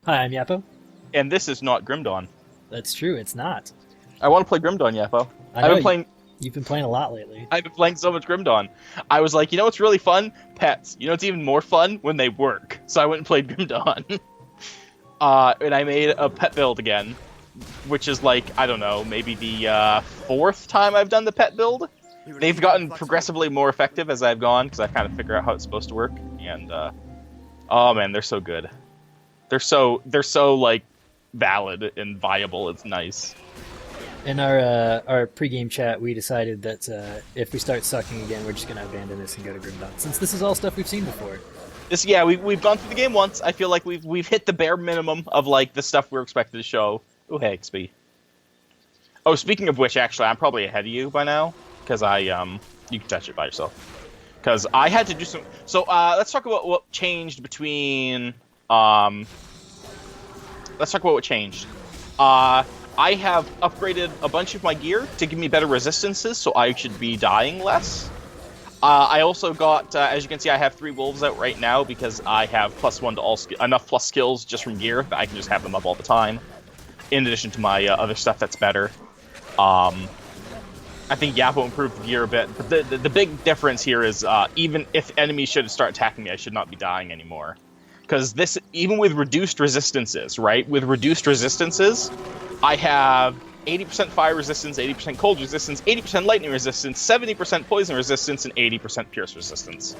Hi, I'm Yappo. And this is not Grim Dawn. That's true, it's not. I want to play Grim Dawn, Yappo. I I've know been playing. you've been playing a lot lately. I've been playing so much Grim Dawn. I was like, you know what's really fun? Pets. You know what's even more fun? When they work. So I went and played Grim Dawn. And I made a pet build again, which is like, I don't know, maybe the fourth time I've done the pet build. They've gotten progressively more effective as I've gone, because I kind of figure out how it's supposed to work. And oh man, they're so good. They're so like valid and viable. It's nice. In our pregame chat, we decided that if we start sucking again, we're just gonna abandon this and go to Grim Dawn, since this is all stuff we've seen before. Yeah, we've gone through the game once. I feel like we've hit the bare minimum of like the stuff we're expected to show. Oh hey, XP. Oh, speaking of which, actually, I'm probably ahead of you by now because you can touch it by yourself. Because I had to do some. So let's talk about what changed between Let's talk about what changed. I have upgraded a bunch of my gear to give me better resistances, so I should be dying less. I also got, as you can see, I have 3 wolves out right now because I have +1 to all enough plus skills just from gear that I can just have them up all the time. In addition to my other stuff that's better. I think Yappo improved the gear a bit, but the big difference here is even if enemies should start attacking me, I should not be dying anymore. Because this, even with reduced resistances, right? With reduced resistances, I have 80% fire resistance, 80% cold resistance, 80% lightning resistance, 70% poison resistance, and 80% pierce resistance.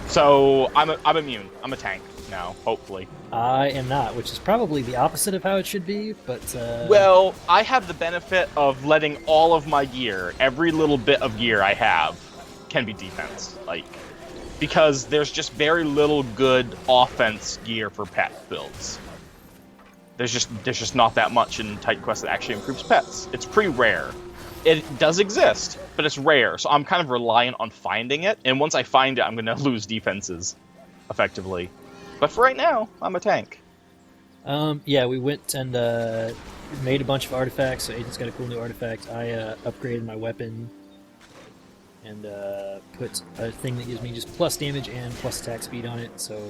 So I'm immune. I'm a tank now, hopefully. I am not, which is probably the opposite of how it should be, but Well, I have the benefit of letting all of my gear, every little bit of gear I have, can be defense. Like, because there's just very little good offense gear for pet builds. There's just not that much in Titan Quest that actually improves pets. It's pretty rare. It does exist, but it's rare, so I'm kind of reliant on finding it, and once I find it, I'm going to lose defenses, effectively. But for right now, I'm a tank. yeah, we went and made a bunch of artifacts. So Agent's got a cool new artifact. I upgraded my weapon and put a thing that gives me just plus damage and plus attack speed on it. So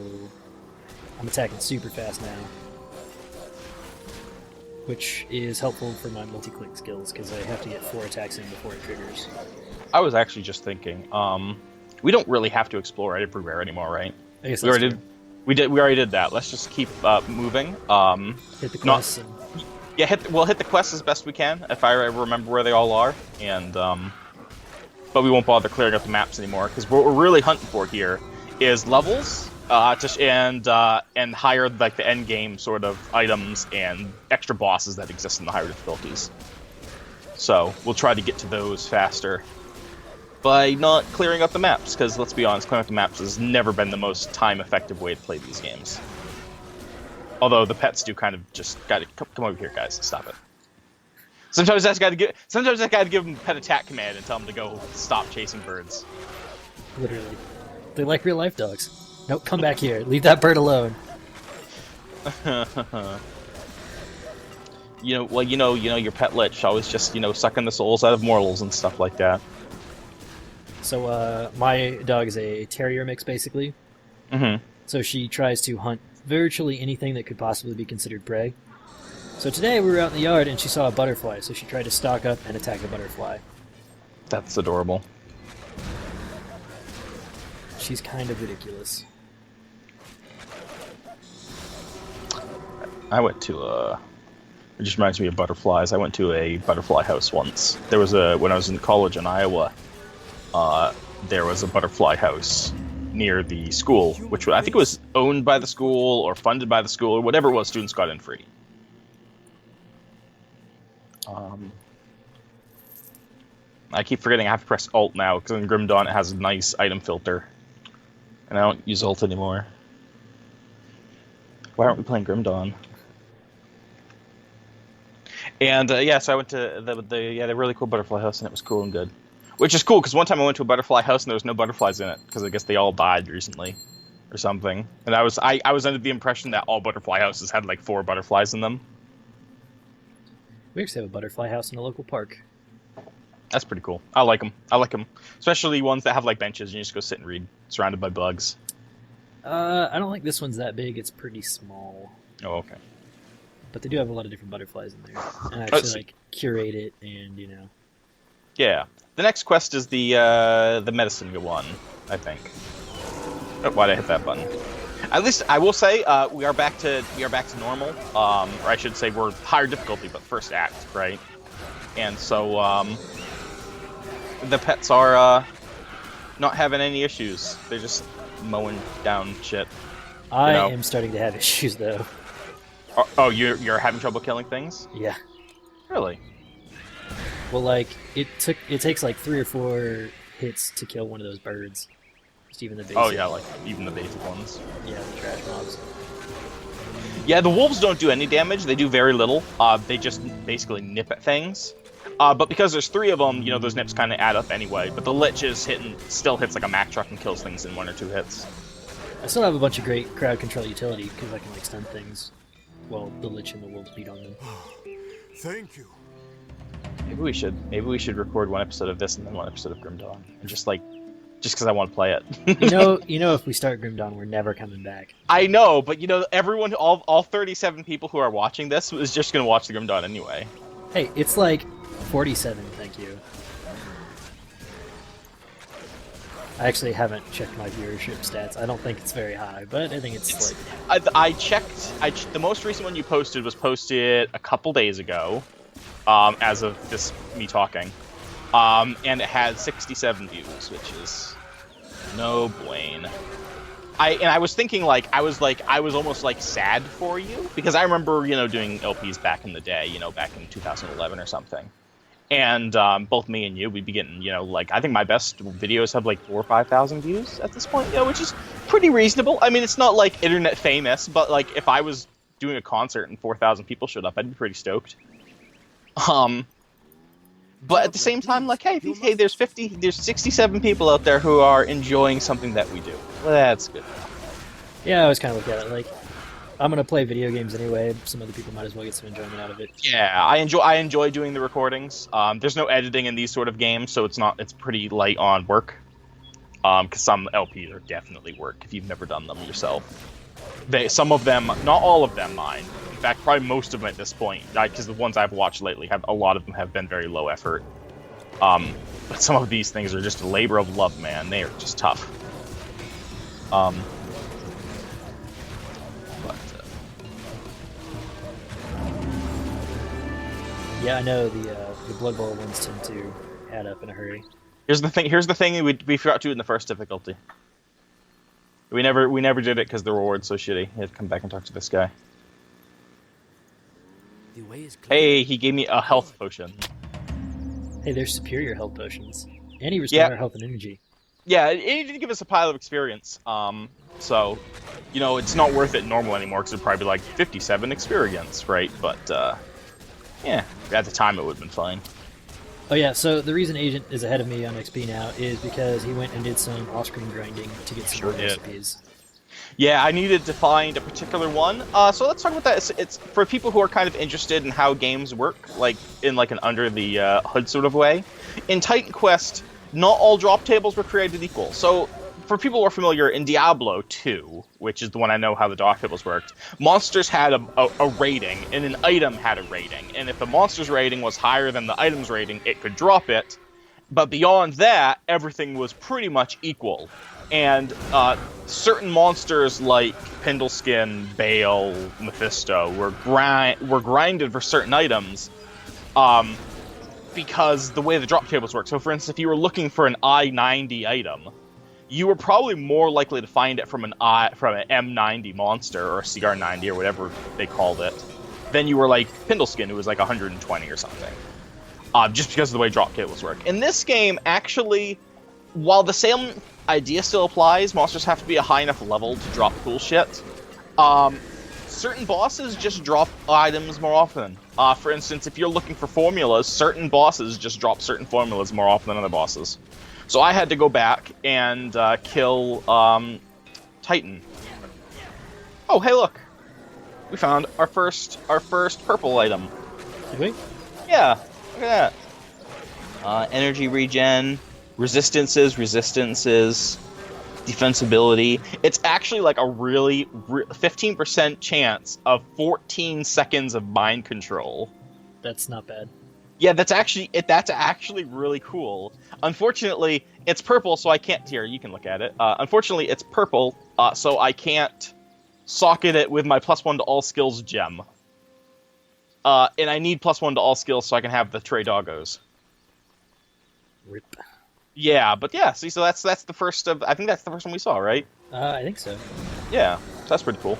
I'm attacking super fast now, which is helpful for my multi-click skills because I have to get 4 attacks in before it triggers. I was actually just thinking, we don't really have to explore everywhere anymore, right? I guess that's true. We already did that. Let's just keep moving. Hit the quests. Yeah, we'll hit the quests as best we can if I ever remember where they all are, and but we won't bother clearing up the maps anymore because what we're really hunting for here is levels, and higher like the end game sort of items and extra bosses that exist in the higher difficulties. So we'll try to get to those faster by not clearing up the maps, because let's be honest, clearing up the maps has never been the most time-effective way to play these games. Although the pets do kind of just gotta come over here, guys. Stop it. Sometimes I gotta give them pet attack command and tell them to go stop chasing birds. Literally, they're like real life dogs. Nope, come back here. Leave that bird alone. Your pet lich always just sucking the souls out of mortals and stuff like that. So my dog is a terrier mix, basically. Mm-hmm. So she tries to hunt virtually anything that could possibly be considered prey. So today we were out in the yard and she saw a butterfly, so she tried to stalk up and attack the butterfly. That's adorable. She's kind of ridiculous. I went to it just reminds me of butterflies. I went to a butterfly house once. There was when I was in college in Iowa. There was a butterfly house near the school, which I think it was owned by the school or funded by the school or whatever it was. Students got in free. I keep forgetting I have to press Alt now because in Grim Dawn it has a nice item filter, and I don't use Alt anymore. Why aren't we playing Grim Dawn? And so I went to the really cool butterfly house, and it was cool and good. Which is cool, because one time I went to a butterfly house and there was no butterflies in it, because I guess they all died recently, or something. And I was under the impression that all butterfly houses had like 4 butterflies in them. We actually have a butterfly house in a local park. That's pretty cool. I like them. Especially ones that have like benches and you just go sit and read, surrounded by bugs. I don't think this one's that big. It's pretty small. Oh, okay. But they do have a lot of different butterflies in there, and I Oh, actually so- like curate it, and Yeah. The next quest is the medicine one, I think. Oh, why'd I hit that button? At least I will say we are back to normal. Or I should say we're higher difficulty, but first act, right? And so the pets are not having any issues. They're just mowing down shit. I know. am starting to have issues though. Oh, you're having trouble killing things? Yeah. Really? Well, like it takes like 3 or 4 hits to kill one of those birds. Just even the basic. Oh yeah, like even the basic ones. Yeah, the trash mobs. Yeah, the wolves don't do any damage. They do very little. They just basically nip at things. But because there's 3 of them, those nips kind of add up anyway. But the lich still hits like a Mack truck and kills things in 1 or 2 hits. I still have a bunch of great crowd control utility because I can like stun things while the lich and the wolves beat on them. Thank you. Maybe we should record 1 episode of this and then 1 episode of Grim Dawn, and just because I want to play it. If we start Grim Dawn, we're never coming back. I know, but everyone, all 37 people who are watching this is just gonna watch the Grim Dawn anyway. Hey, it's like 47. Thank you. I actually haven't checked my viewership stats. I don't think it's very high, but I think it's like... I checked. The most recent one you posted was posted a couple days ago, as of this me talking, and it had 67 views, which is no bueno. I was thinking I was almost sad for you, because I remember doing LPs back in the day, back in 2011 or something. And both me and you, we'd be getting, I think my best videos have 4,000 or 5,000 views at this point, which is pretty reasonable. I mean, it's not internet famous, but if I was doing a concert and 4,000 people showed up, I'd be pretty stoked. But at the same time, hey, there's 67 people out there who are enjoying something that we do. Well, that's good. Yeah, I always kind of look at it I'm gonna play video games anyway. Some other people might as well get some enjoyment out of it. Yeah, I enjoy doing the recordings. There's no editing in these sort of games, so it's pretty light on work. Because some LPs are definitely work if you've never done them yourself. Some of them, not all of them, mind. In fact, probably most of them at this point, because the ones I've watched lately a lot of them have been very low effort. But some of these things are just a labor of love, man. They are just tough. Yeah, I know the Blood Bowl ones tend to add up in a hurry. Here's the thing we forgot to do in the first difficulty. We never did it because the reward's so shitty. You have to come back and talk to this guy. The way is clear. Hey, he gave me a health potion. Hey, there's superior health potions. And he restored our health and energy. Yeah, he did give us a pile of experience. So, it's not worth it normal anymore because it'd probably be 57 experience, right? But, yeah, at the time it would have been fine. Oh yeah, so the reason Agent is ahead of me on XP now is because he went and did some off-screen grinding to get some Sure more did. recipes. Yeah, I needed to find a particular one. So let's talk about that. It's for people who are kind of interested in how games work, in an under the hood sort of way. In Titan Quest, not all drop tables were created equal. So for people who are familiar, in Diablo 2, which is the one I know how the drop tables worked, monsters had a rating, and an item had a rating. And if the monster's rating was higher than the item's rating, it could drop it. But beyond that, everything was pretty much equal. And certain monsters like Pindleskin, Bale, Mephisto were grinded for certain items because the way the drop tables work. So for instance, if you were looking for an I-90 item, you were probably more likely to find it from an M90 monster or a CR90 or whatever they called it than you were Pindleskin, who was 120 or something. Just because of the way drop tables work. In this game, actually, while the same idea still applies, monsters have to be a high enough level to drop cool shit. Certain bosses just drop items more often. For instance, if you're looking for formulas, certain bosses just drop certain formulas more often than other bosses. So I had to go back and kill Titan. Oh, hey, look! We found our first purple item. Did we? Yeah, look at that. Energy regen, resistances, defensibility. It's actually like a really 15% chance of 14 seconds of mind control. That's not bad. Yeah, that's actually really cool. Unfortunately, it's purple, so I can't. Here, you can look at it. Unfortunately, it's purple, so I can't socket it with my +1 to all skills gem. And I need +1 to all skills so I can have the Trey Doggos. Rip. Yeah, but yeah, see, so that's the first of. I think that's the first one we saw, right? I think so. Yeah, so that's pretty cool.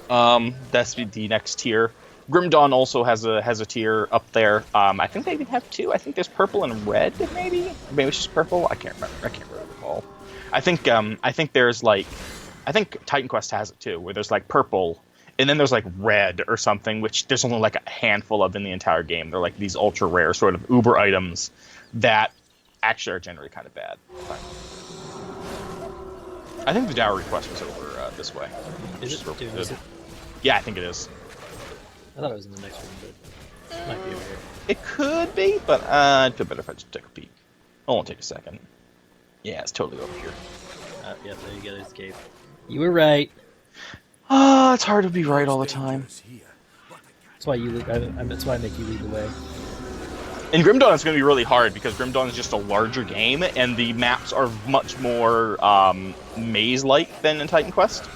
That's the next tier. Grim Dawn also has a tier up there. I think they even have two. I think there's purple and red, maybe it's just purple. I can't remember. I can't really recall. I think there's like, I think Titan Quest has it too, where there's like purple, and then there's like red or something, which there's only like a handful of in the entire game. They're like these ultra rare sort of uber items that actually are generally kind of bad. But I think the dowry quest was over this way. Is it? Dude, is it? Yeah, I think it is. I thought it was in the next room, but it might be over here. It could be, but I'd feel better if I just took a peek. It won't take a second. Yeah, it's totally over here. Yeah, there you go. There's the cave. You were right. It's hard to be right all the time. That's why you. That's why I make you lead the way. In Grim Dawn, it's going to be really hard because Grim Dawn is just a larger game, and the maps are much more maze-like than in Titan Quest.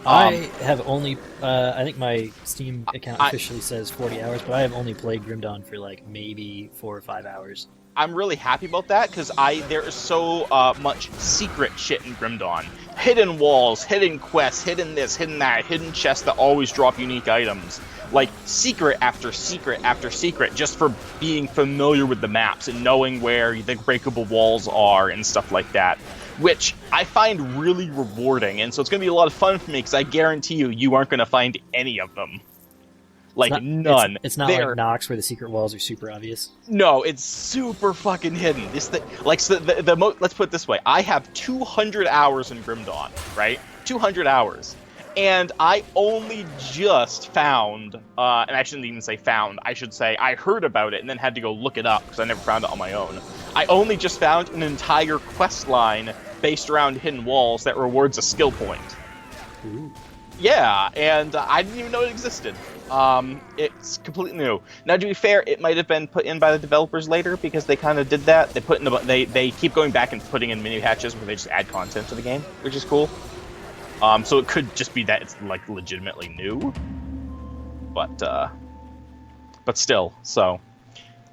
I have only. I think my Steam account officially says 40 hours, but I have only played Grim Dawn for like maybe 4 or 5 hours. I'm really happy about that because there is so much secret shit in Grim Dawn. Hidden walls, hidden quests, hidden this, hidden that, hidden chests that always drop unique items. Like secret after secret after secret, just for being familiar with the maps and knowing where the breakable walls are and stuff like that. Which I find really rewarding, and so it's going to be a lot of fun for me because I guarantee you aren't going to find any of them. Like, none. It's not like Nox where the secret walls are super obvious. No, it's super fucking hidden. Let's put it this way. I have 200 hours in Grim Dawn, right? 200 hours. And I only just found, and I shouldn't even say found, I should say I heard about it and then had to go look it up because I never found it on my own. I only just found an entire quest line based around hidden walls that rewards a skill point. Ooh. Yeah, and I didn't even know it existed. It's completely new. Now, to be fair, it might have been put in by the developers later because they kind of did that. They keep going back and putting in mini patches where they just add content to the game, which is cool. So it could just be that it's like legitimately new, but still. So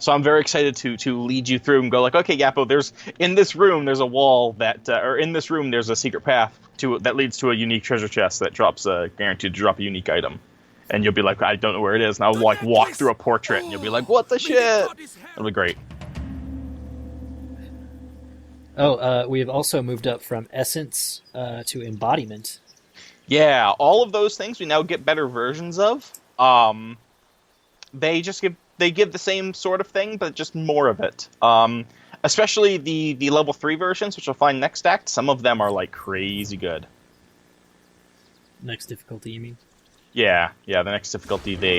I'm very excited to lead you through and go like, okay, Yappo, in this room there's a wall that, or in this room there's a secret path that leads to a unique treasure chest that drops guaranteed to drop a unique item, and you'll be like, I don't know where it is, and I'll like walk through a portrait, and you'll be like, what the shit? It'll be great. Oh, we have also moved up from Essence to Embodiment. Yeah, all of those things we now get better versions of. They give the same sort of thing, but just more of it. Especially the level 3 versions, which you'll find next act. Some of them are like crazy good. Next difficulty, you mean? Yeah, the next difficulty they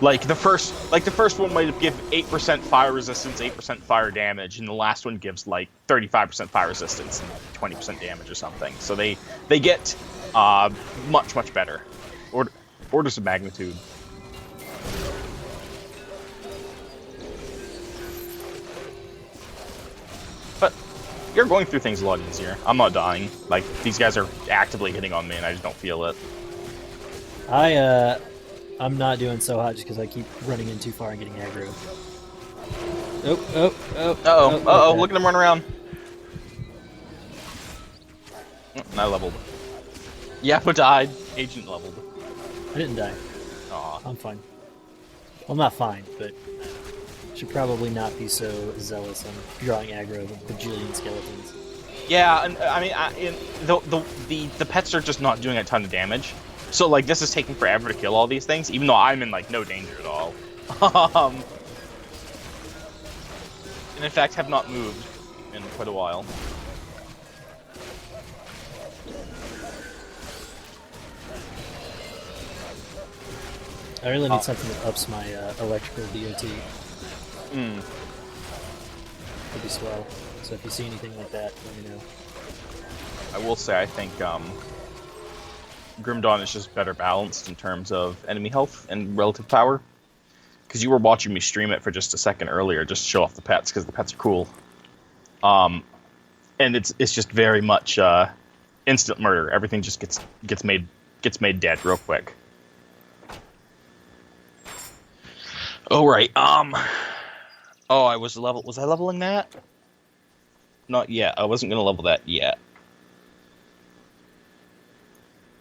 the first one might give 8% fire resistance, 8% fire damage, and the last one gives like 35% fire resistance and 20% damage or something. So they get much better. Orders of magnitude. But you're going through things a lot easier. I'm not dying. Like, these guys are actively hitting on me and I just don't feel it. I'm not doing so hot just because I keep running in too far and getting aggro. Oh, look at him run around. I leveled. Yappo died. Agent leveled. I didn't die. Aw. I'm fine. Well, I'm not fine, but should probably not be so zealous on drawing aggro with bajillion skeletons. Yeah, and I mean, the pets are just not doing a ton of damage. So, like, this is taking forever to kill all these things, even though I'm in, like, no danger at all. And in fact, have not moved in quite a while. I really need something that ups my electrical DOT. Would be swell. So if you see anything like that, let me know. I will say I think Grim Dawn is just better balanced in terms of enemy health and relative power. Because you were watching me stream it for just a second earlier, just to show off the pets, because the pets are cool. And it's just very much instant murder. Everything just gets made dead real quick. Oh right. Oh, was I leveling that? Not yet. I wasn't gonna level that yet.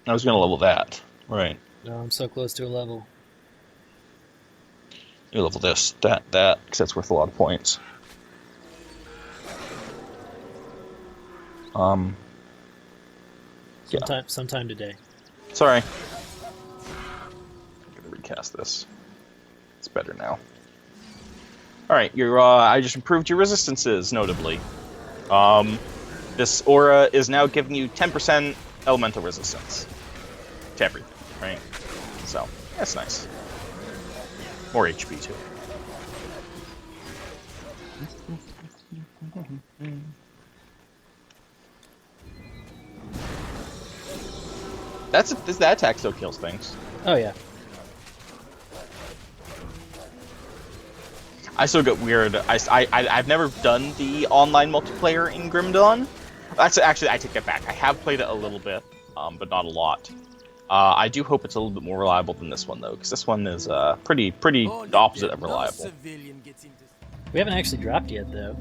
I was gonna level that. Right. No, I'm so close to a level. You level this, that, because that's worth a lot of points. Yeah. Sometime today. Sorry. I'm gonna recast this. It's better now. Alright, I just improved your resistances, notably. This aura is now giving you 10% elemental resistance to everything, right? So, that's nice. More HP, too. That attack still kills things. Oh yeah. I still get weird. I've never done the online multiplayer in Grim Dawn. Actually, I take that back. I have played it a little bit, but not a lot. I do hope it's a little bit more reliable than this one, though, because this one is pretty the opposite of reliable. We haven't actually dropped yet, though.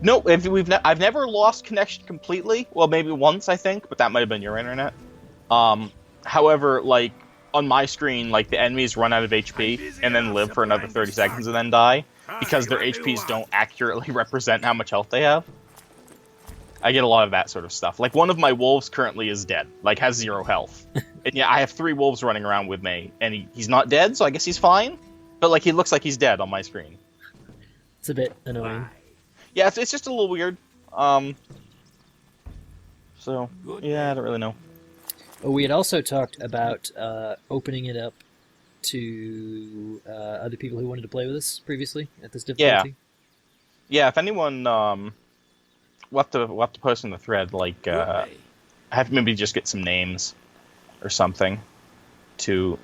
No, I've never lost connection completely. Well, maybe once, I think, but that might have been your internet. However, like, on my screen, like, the enemies run out of HP and then live for another 30 seconds and then die, because their HPs don't accurately represent how much health they have. I get a lot of that sort of stuff. Like, one of my wolves currently is dead, like, has 0 health. And yeah, I have 3 wolves running around with me, and he's not dead, so I guess he's fine. But, like, he looks like he's dead on my screen. It's a bit annoying. Yeah, it's just a little weird. So, yeah, I don't really know. Oh, we had also talked about opening it up to other people who wanted to play with us previously at this difficulty. Yeah, if anyone, we'll have to post in the thread, like, I have to maybe just get some names or something to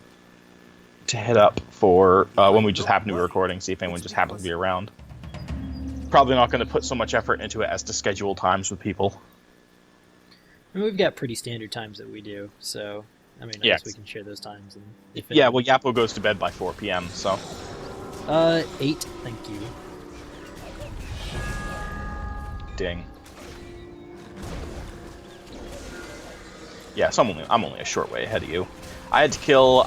hit up for when we just happen to be recording, see if anyone just happens to be around. Probably not going to put so much effort into it as to schedule times with people. I mean, we've got pretty standard times that we do, so I mean, I guess we can share those times. And well, Yapo goes to bed by 4 p.m., so... 8, thank you. Ding. Yeah, so I'm only a short way ahead of you. I had to kill,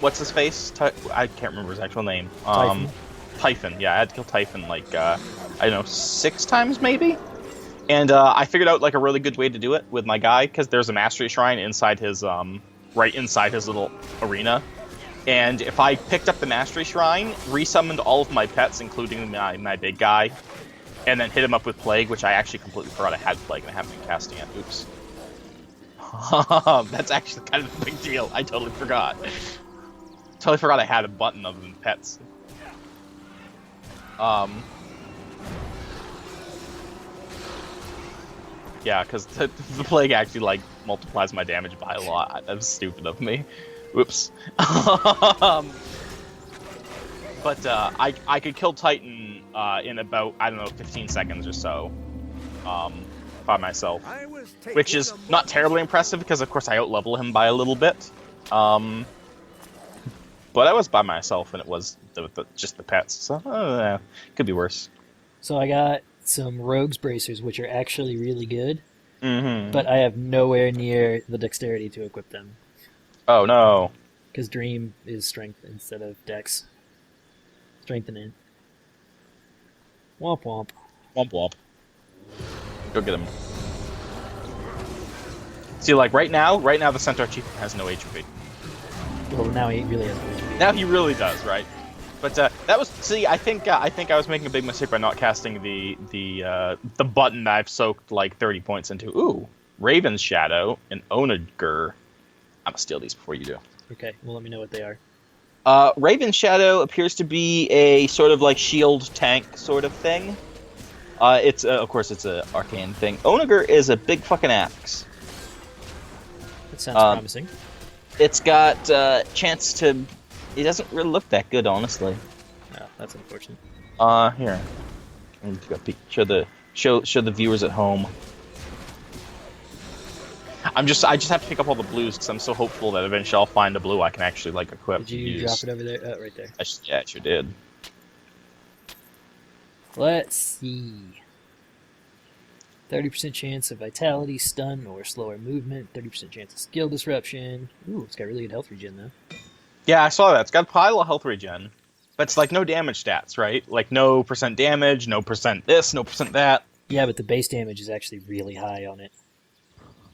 what's his face? I can't remember his actual name. Typhon, yeah, I had to kill Typhon, like, I don't know, 6 times, maybe? And I figured out, like, a really good way to do it with my guy, because there's a Mastery Shrine inside his, right inside his little arena. And if I picked up the Mastery Shrine, resummoned all of my pets, including my big guy, and then hit him up with Plague, which I actually completely forgot I had Plague, and I haven't been casting it. Oops. That's actually kind of a big deal. I totally forgot. Totally forgot I had a button other than pets. Yeah, because the Plague actually, like, multiplies my damage by a lot. That was stupid of me. Whoops. But I could kill Titan in about, I don't know, 15 seconds or so by myself. Which is not terribly impressive because, of course, I out-level him by a little bit. But I was by myself and it was just the pets, so could be worse. So I got some Rogue's Bracers, which are actually really good, but I have nowhere near the dexterity to equip them. Oh, no. Because Dream is strength instead of dex. Strengthening. Womp womp. Womp womp. Go get him. See, like, right now the Centaur Chief has no HP. Well, now he really has no HP. Now he really does, right? But that was, see, I think I was making a big mistake by not casting the button that I've soaked like 30 points into. Ooh, Raven's Shadow and Onager. I'm gonna steal these before you do. Okay, well, let me know what they are. Raven's Shadow appears to be a sort of like shield tank sort of thing. It's of course it's a arcane thing. Onager is a big fucking axe. That sounds promising. It's got chance to. It doesn't really look that good, honestly. No, that's unfortunate. Here. Show the viewers at home. I just have to pick up all the blues because I'm so hopeful that eventually I'll find a blue I can actually like equip. Did you drop it over there? Oh, right there. Yeah, I sure did. Let's see. 30% chance of vitality, stun, or slower movement. 30% chance of skill disruption. Ooh, it's got really good health regen though. Yeah, I saw that. It's got a pile of health regen. But it's like no damage stats, right? Like no percent damage, no percent this, no percent that. Yeah, but the base damage is actually really high on it.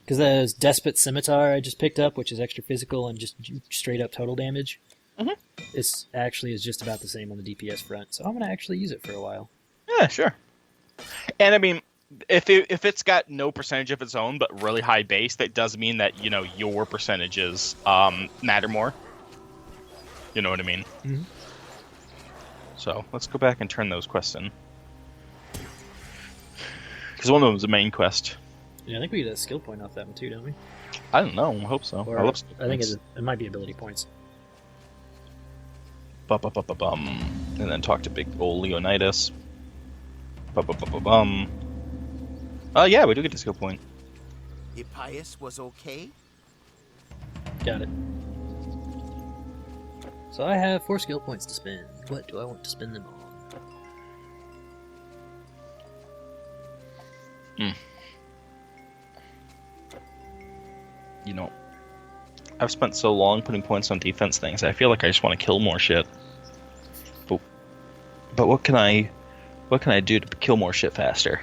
Because there's Despot Scimitar I just picked up, which is extra physical and just straight up total damage. It's actually is just about the same on the DPS front, so I'm going to actually use it for a while. Yeah, sure. And I mean, if it's got no percentage of its own, but really high base, that does mean that, you know, your percentages matter more. You know what I mean? Mm-hmm. So, let's go back and turn those quests in. Because one of them is a main quest. Yeah, I think we get a skill point off that one too, don't we? I don't know. I hope so. Or, I love I think it might be ability points. Bum. And then talk to big old Leonidas. Bum. Yeah, we do get the skill point. Hippias was okay? Got it. So I have 4 skill points to spend. What do I want to spend them on? You know, I've spent so long putting points on defense things, I feel like I just want to kill more shit. But what can I do to kill more shit faster?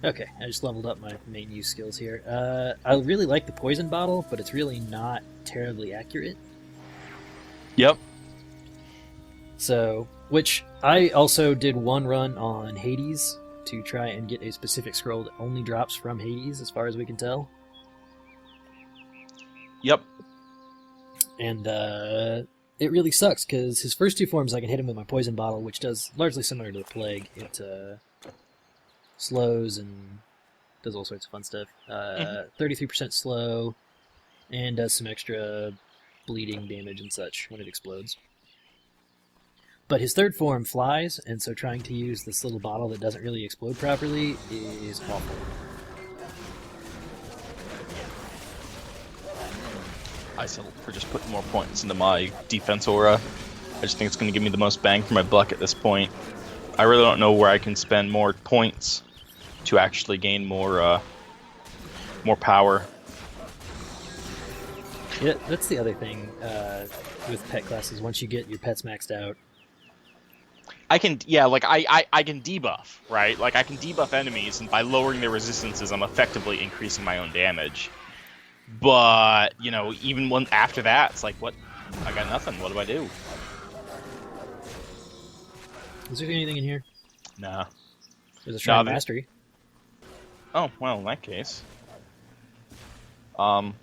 Okay, I just leveled up my main use skills here. I really like the poison bottle, but it's really not terribly accurate. Yep. So, which I also did one run on Hades to try and get a specific scroll that only drops from Hades, as far as we can tell. Yep. And it really sucks, because his first 2 forms I can hit him with my poison bottle, which does largely similar to the plague. It slows and does all sorts of fun stuff. 33% slow, and does some extra bleeding damage and such when it explodes. But his 3rd form flies, and so trying to use this little bottle that doesn't really explode properly is awful. I settled for just putting more points into my defense aura. I just think it's going to give me the most bang for my buck at this point. I really don't know where I can spend more points to actually gain more power. Yeah, that's the other thing with pet classes. Once you get your pets maxed out, I can debuff, right? Like I can debuff enemies, and by lowering their resistances, I'm effectively increasing my own damage. But, you know, even after that, it's like, what? I got nothing. What do I do? Is there anything in here? Nah. There's a Shrine of Mastery. Oh, well, in that case. Alright,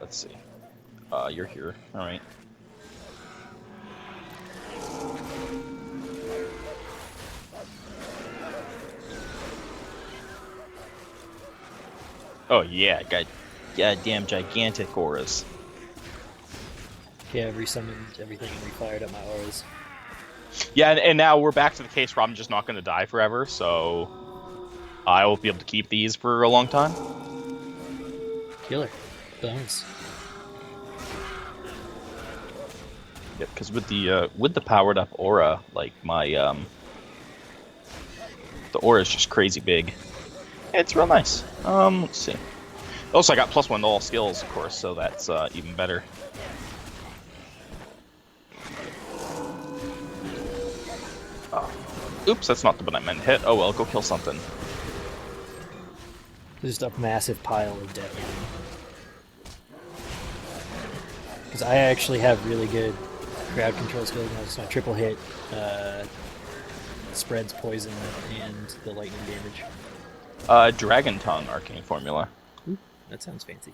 let's see. You're here. Alright. Oh yeah, got goddamn gigantic auras. Yeah, I've resummoned everything and refired up my auras. Yeah, and now we're back to the case where I'm just not going to die forever, so I will be able to keep these for a long time. Killer. Bones. Yeah, because with the powered up aura, like my the aura is just crazy big. It's real nice. Let's see. Also, I got +1 to all skills, of course, so that's even better. Oops, that's not the one I meant to hit. Oh well, go kill something. There's just a massive pile of death. Because I actually have really good crowd control skills. It's my triple hit spreads poison and the lightning damage? Dragon Tongue arcane formula. Ooh, that sounds fancy.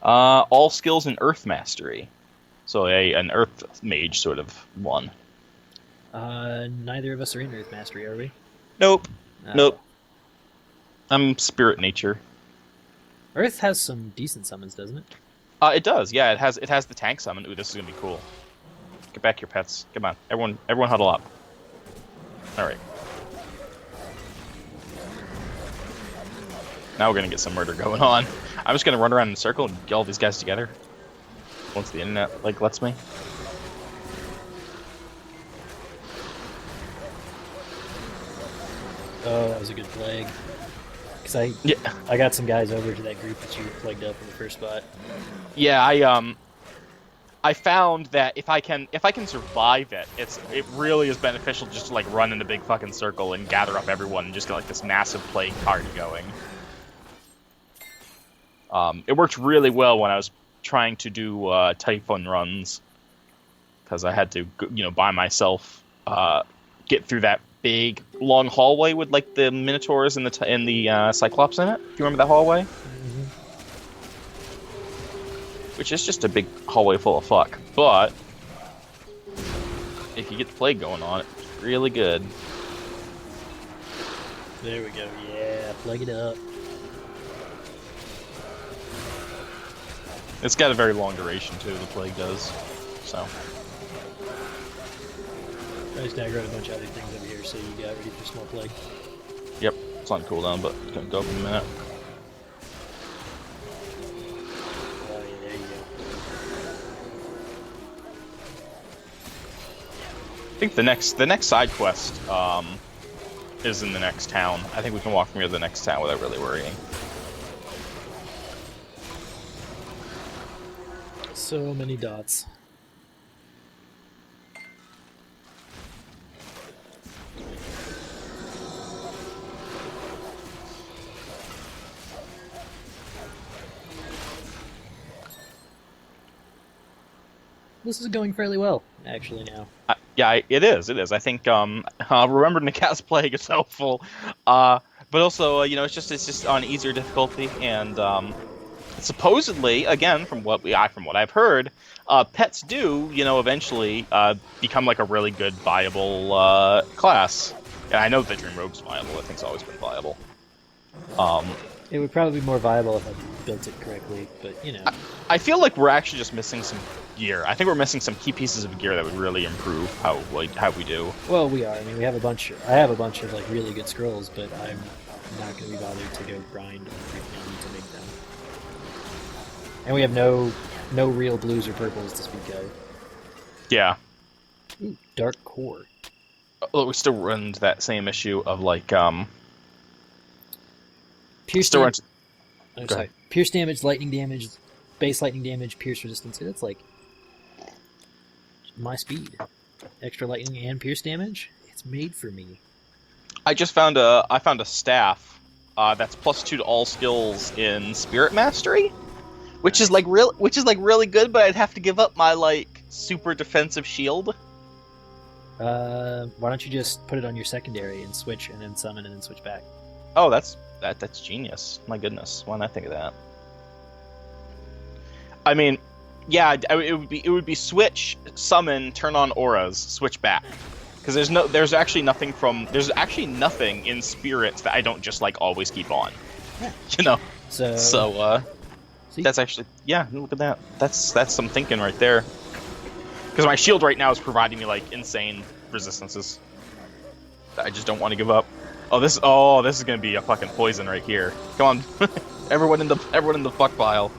All skills in Earth Mastery. So an Earth Mage sort of one. Neither of us are in Earth Mastery, are we? Nope. No. Nope. I'm Spirit Nature. Earth has some decent summons, doesn't it? It does. Yeah, it has the tank summon. Ooh, this is gonna be cool. Get back here, pets. Come on, everyone huddle up. All right. Now we're gonna get some murder going on. I'm just gonna run around in a circle and get all these guys together. Once the internet lets me. Oh, that was a good plague. Cause Yeah. I got some guys over to that group that you plagued up in the first spot. Yeah, I found that if I can survive it, it really is beneficial just to like run in a big fucking circle and gather up everyone and just get like this massive plague party going. It worked really well when I was trying to do Typhon runs, because I had to by myself get through that big long hallway with like the Minotaurs and the Cyclops in it. Do you remember that hallway? Mm-hmm. Which is just a big hallway full of fuck. But if you get the plague going on, it's really good. There we go. Yeah, plug it up. It's got a very long duration too, the plague does. So I just aggroed a bunch of other things over here, so you got ready for small plague. yep, it's on cooldown, but it's gonna go up in a minute. Oh yeah, there you go. I think the next side quest is in the next town. I think we can walk from here to the next town without really worrying. So many dots. This is going fairly well, actually, now. Yeah, it is. It is. I think remembering to cast Plague is helpful, but also it's just on easier difficulty, and supposedly, again, from what I've heard, pets do eventually become like a really good viable class. And I know that Dream Rogue's viable. I think it's always been viable. It would probably be more viable if I built it correctly, but I feel like we're actually just missing some gear. I think we're missing some key pieces of gear that would really improve how we do. Well, we are. I mean, we have a bunch. I have a bunch of like really good scrolls, but I'm not going to be bothered to go grind everything to make them. And we have no real blues or purples to speak of. Yeah. Ooh, Dark Core. Although we still run into that same issue of like Pierce still damage. run. I'm sorry. Pierce damage, lightning damage, base lightning damage, pierce resistance. That's like my speed. Extra lightning and pierce damage. It's made for me. I found a staff that's +2 to all skills in Spirit Mastery, which is really good, but I'd have to give up my like super defensive shield. Why don't you just put it on your secondary and switch, and then summon, and then switch back? Oh, that's genius. My goodness, why didn't I think of that? I mean, yeah, it would be switch, summon, turn on auras, switch back. Because there's actually nothing in spirits that I don't just like always keep on. Yeah. So see? that's actually, yeah, look at that. That's some thinking right there. Because my shield right now is providing me like insane resistances that I just don't want to give up. Oh, this is gonna be a fucking poison right here. Come on, everyone in the fuck pile.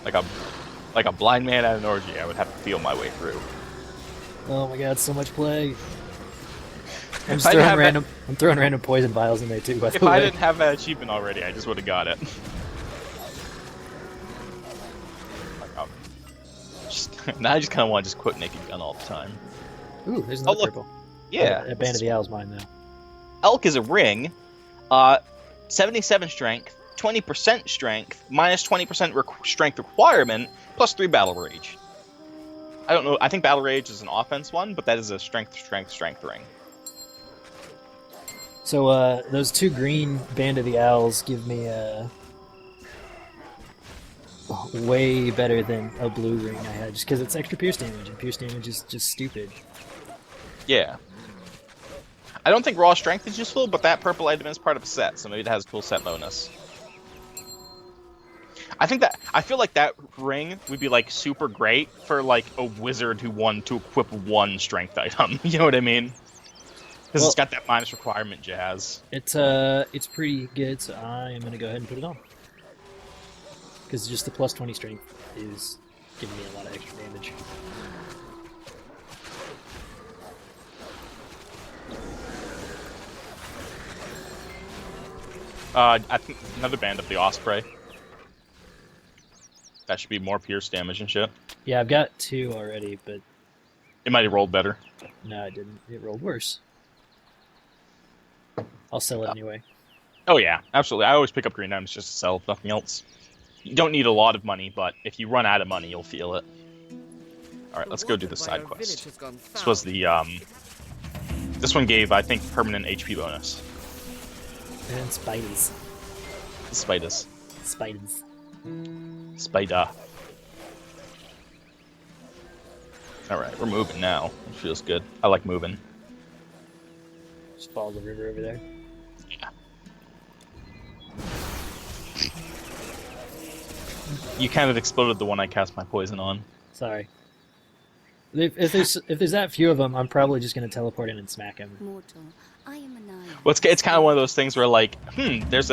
Like a blind man at an orgy, I would have to feel my way through. Oh my god, so much plague. I'm If I didn't have I'm throwing random poison vials in there too, by the If way. I didn't have that achievement already, I just would have got it. Now I just kind of want to just quit Naked Gun all the time. Ooh, there's another look. purple. Yeah. That Band of the Owl's mine now. Elk is a ring. 77 strength, 20% strength, minus 20% strength requirement, plus 3 battle rage. I don't know. I think Battle Rage is an offense one, but that is a strength ring. So those 2 green Band of the Owls give me way better than a blue ring I had, just because it's extra pierce damage, and pierce damage is just stupid. Yeah. I don't think raw strength is useful, but that purple item is part of a set, so maybe it has a cool set bonus. I feel like that ring would be like super great for like a wizard who wanted to equip 1 strength item. You know what I mean? Because it's got that minus requirement jazz. It's pretty good, so I am gonna go ahead and put it on. Because just the plus 20 strength is giving me a lot of extra damage. I think another Band of the Osprey. That should be more pierce damage and shit. Yeah, I've got 2 already, but It might have rolled better. no, it didn't. It rolled worse. I'll sell it anyway. Oh yeah, absolutely. I always pick up green items just to sell, if nothing else. You don't need a lot of money, but if you run out of money, you'll feel it. Alright, let's go do the side quest. This was the, this one gave, I think, permanent HP bonus. And spiders. Spiders. Spiders. Spider. Alright, we're moving now. It feels good. I like moving. Just follow the river over there. Yeah. You kind of exploded the one I cast my poison on. Sorry. If there's that few of them, I'm probably just gonna teleport in and smack him. Mortal, I am annihilated. Well, it's kind of one of those things where, like, there's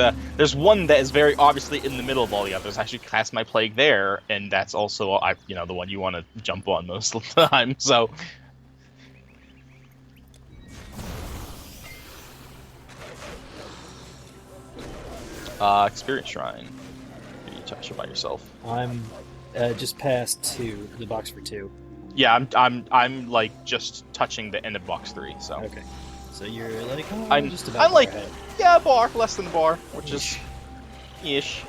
one that is very obviously in the middle of all the others. I should cast my plague there, and that's also, the one you want to jump on most of the time. So, experience shrine. You touch it by yourself. I'm just past 2, the box for 2. Yeah, I'm like just touching the end of box 3. So. Okay. So you're like, just about I'm like, far ahead. yeah, a bar, less than a bar, which is ish,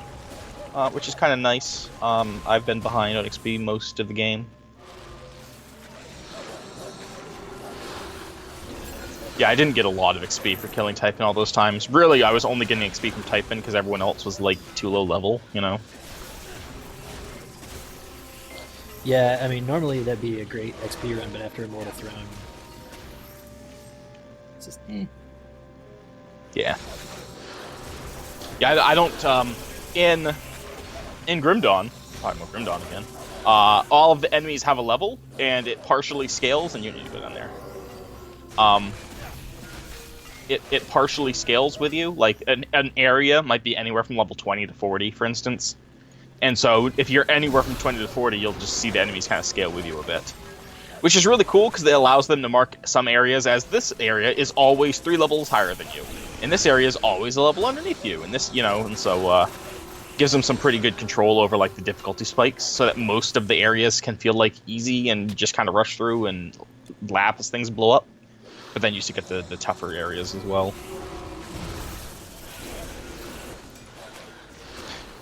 which is kind of nice. I've been behind on XP most of the game. Yeah, I didn't get a lot of XP for killing Typhon all those times. Really, I was only getting XP from Typhon because everyone else was like too low level, you know? Yeah, I mean, normally that'd be a great XP run, but after Immortal Throne, it's just, Yeah. Yeah, I don't, in Grim Dawn, talking about Grim Dawn again, all of the enemies have a level, and it partially scales, and you need to go down there. It partially scales with you, like an area might be anywhere from level 20 to 40, for instance. And so if you're anywhere from 20 to 40, you'll just see the enemies kind of scale with you a bit. Which is really cool, because it allows them to mark some areas as this area is always 3 levels higher than you. And this area is always a level underneath you. And this, and so gives them some pretty good control over like the difficulty spikes, so that most of the areas can feel like easy and just kind of rush through and laugh as things blow up. But then you still get the tougher areas as well.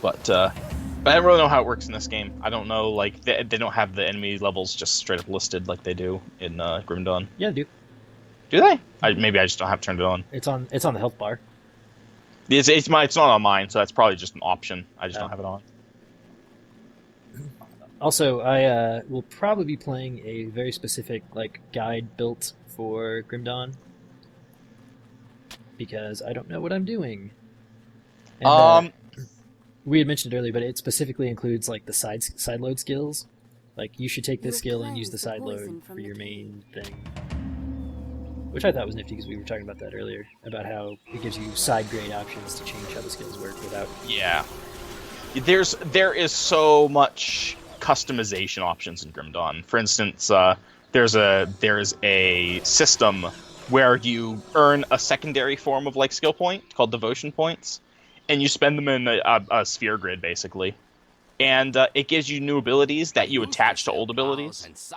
But I don't really know how it works in this game. I don't know, like, they don't have the enemy levels just straight up listed like they do in Grim Dawn. yeah, dude. Do they? Maybe I just don't have turned it on. It's on the health bar. It's not on mine, so that's probably just an option. I just don't have it on. Also, I will probably be playing a very specific like guide built for Grim Dawn because I don't know what I'm doing. And, we had mentioned it earlier, but it specifically includes like the side load skills. Like you should take this skill and use the side load for your main thing, which I thought was nifty because we were talking about that earlier about how it gives you side grade options to change how the skills work without. Yeah, there is so much customization options in Grim Dawn. For instance, there's a system where you earn a secondary form of like skill point called devotion points. And you spend them in a sphere grid, basically. And it gives you new abilities that you attach to old abilities. And so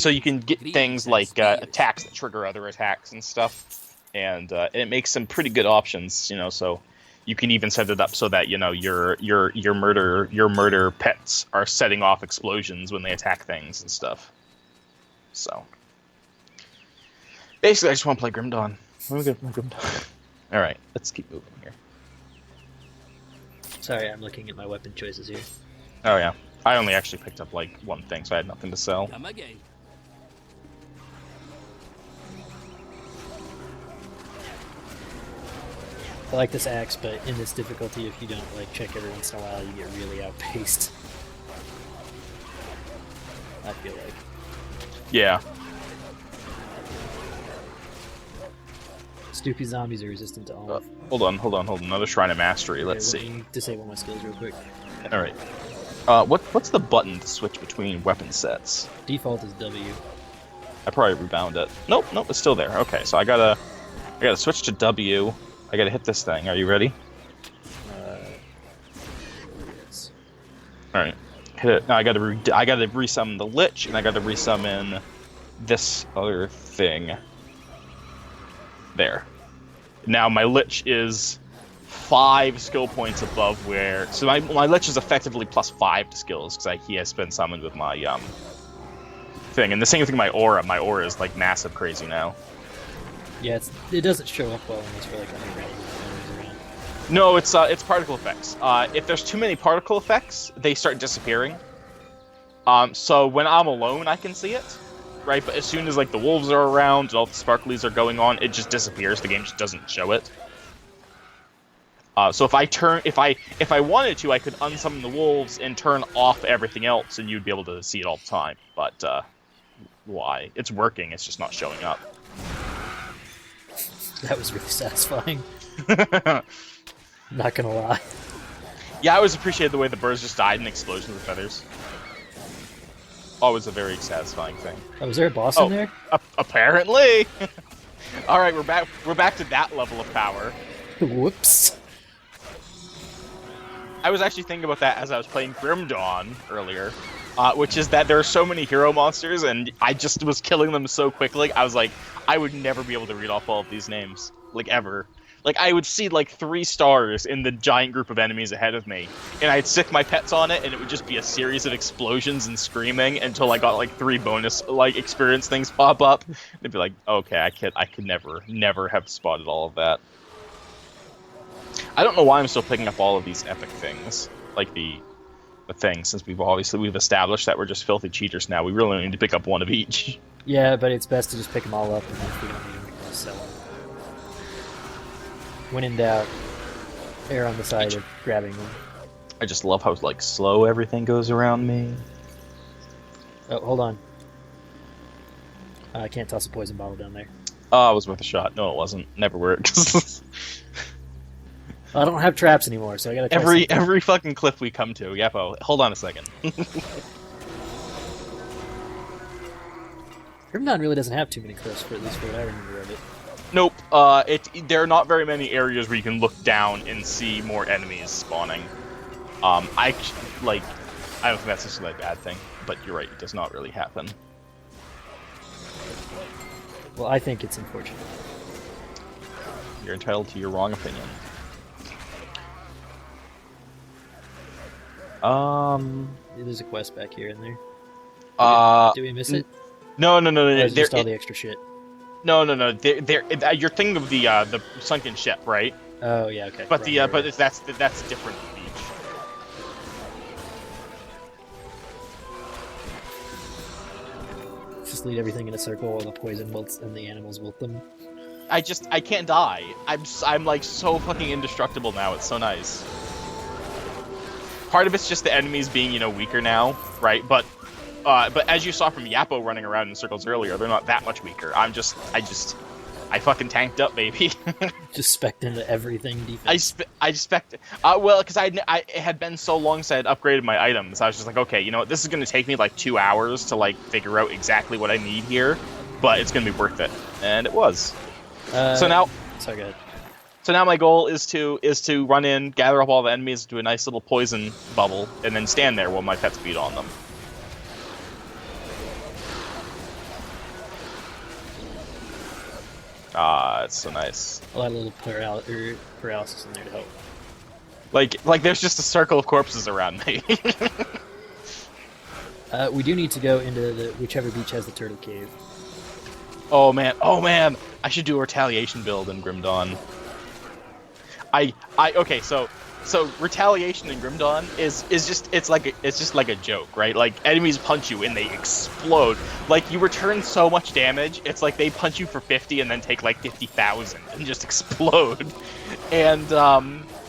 you can get things like attacks that trigger other attacks and stuff. And it makes some pretty good options, so You can even set it up so that your murder pets are setting off explosions when they attack things and stuff. So basically, I just want to play Grim Dawn. Let me get Grim Dawn. All right, let's keep moving here. Sorry, I'm looking at my weapon choices here. Oh yeah, I only actually picked up like one thing, so I had nothing to sell. I like this axe, but in this difficulty, if you don't like check every once in a while, you get really outpaced. I feel like. Yeah. Stoopy zombies are resistant to all. Hold on. Another Shrine of Mastery. Let's Let see. me disable my skills real quick. All right. What's the button to switch between weapon sets? Default is W. I probably rebound it. Nope, it's still there. Okay, so I gotta switch to W. I gotta hit this thing. Are you ready? Yes. All right, hit it. Now I gotta resummon the Lich, and I gotta resummon this other thing. There. Now my Lich is 5 skill points above where. So my Lich is effectively +5 to skills because he has been summoned with my thing, and the same thing with my aura. My aura is like massive crazy now. Yeah, it doesn't show up well unless we're like underground enemies around. No, it's particle effects. If there's too many particle effects, they start disappearing. So when I'm alone, I can see it, right? But as soon as like the wolves are around and all the sparklies are going on, it just disappears. The game just doesn't show it. So if I wanted to, I could unsummon the wolves and turn off everything else, and you'd be able to see it all the time. But why? It's working. It's just not showing up. That was really satisfying. Not gonna lie. Yeah, I always appreciated the way the birds just died in explosions of feathers. Always a very satisfying thing. Oh, was there a boss in there? Apparently. All right, we're back. We're back to that level of power. Whoops. I was actually thinking about that as I was playing Grim Dawn earlier, which is that there are so many hero monsters, and I just was killing them so quickly. I was like, I would never be able to read off all of these names, like ever. Like I would see like 3 stars in the giant group of enemies ahead of me, and I'd stick my pets on it, and it would just be a series of explosions and screaming until I got like 3 bonus like experience things pop up. They'd be like, okay, I could never have spotted all of that. I don't know why I'm still picking up all of these epic things, like the thing, since we've established that we're just filthy cheaters now. We really need to pick up one of each. Yeah, but it's best to just pick them all up, and then if we don't need them, we can just sell them. When in doubt, err on the side of grabbing them. I just love how like slow everything goes around me. Oh, hold on. I can't toss a poison bottle down there. Oh, it was worth a shot. No, it wasn't. Never worked. I don't have traps anymore, so I gotta try every fucking cliff we come to. Yappo, hold on a second. Grim Dawn really doesn't have too many cliffs, for at least for what I remember of it. Nope. There are not very many areas where you can look down and see more enemies spawning. I don't think that's necessarily a bad thing, but you're right. It does not really happen. Well, I think it's unfortunate. You're entitled to your wrong opinion. There's a quest back here, isn't there? Did we miss it? No. It's just all the extra shit. No. You're thinking of the sunken ship, right? Oh yeah, okay. But Right. that's a different beach. Just lead everything in a circle while the poison wilts and the animals wilt them. I can't die. I'm like so fucking indestructible now. It's so nice. Part of it's just the enemies being, weaker now, right? But as you saw from Yappo running around in circles earlier, they're not that much weaker. I fucking tanked up, baby. Just spec'd into everything defense. I just spec'd. Well, because it had been so long since I had upgraded my items. I was just like, okay, you know what? This is going to take me like 2 hours to like figure out exactly what I need here, but it's going to be worth it, and it was. So now. Sorry, go ahead. So now my goal is to run in, gather up all the enemies, do a nice little poison bubble, and then stand there while my pets beat on them. Ah, it's so nice. I'll add a little paralysis in there to help. Like there's just a circle of corpses around me. We do need to go into whichever beach has the turtle cave. Oh man, I should do a retaliation build in Grim Dawn. Okay, so retaliation in Grim Dawn is just like a joke, right? Like enemies punch you and they explode. Like you return so much damage, it's like they punch you for 50 and then take like 50,000 and just explode. And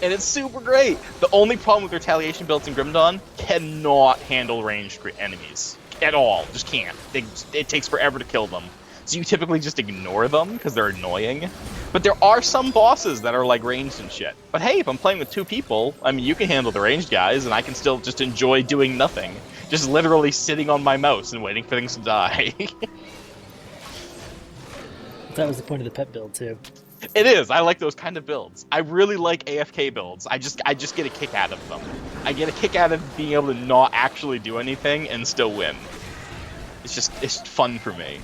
it's super great. The only problem with retaliation builds in Grim Dawn, cannot handle ranged enemies at all. Just can't. It takes forever to kill them. So you typically just ignore them because they're annoying. But there are some bosses that are like ranged and shit. But hey, if I'm playing with 2 people, I mean, you can handle the ranged guys, and I can still just enjoy doing nothing. Just literally sitting on my mouse and waiting for things to die. That was the point of the pet build too. It is. I like those kind of builds. I really like AFK builds. I just get a kick out of them. I get a kick out of being able to not actually do anything and still win. It's fun for me.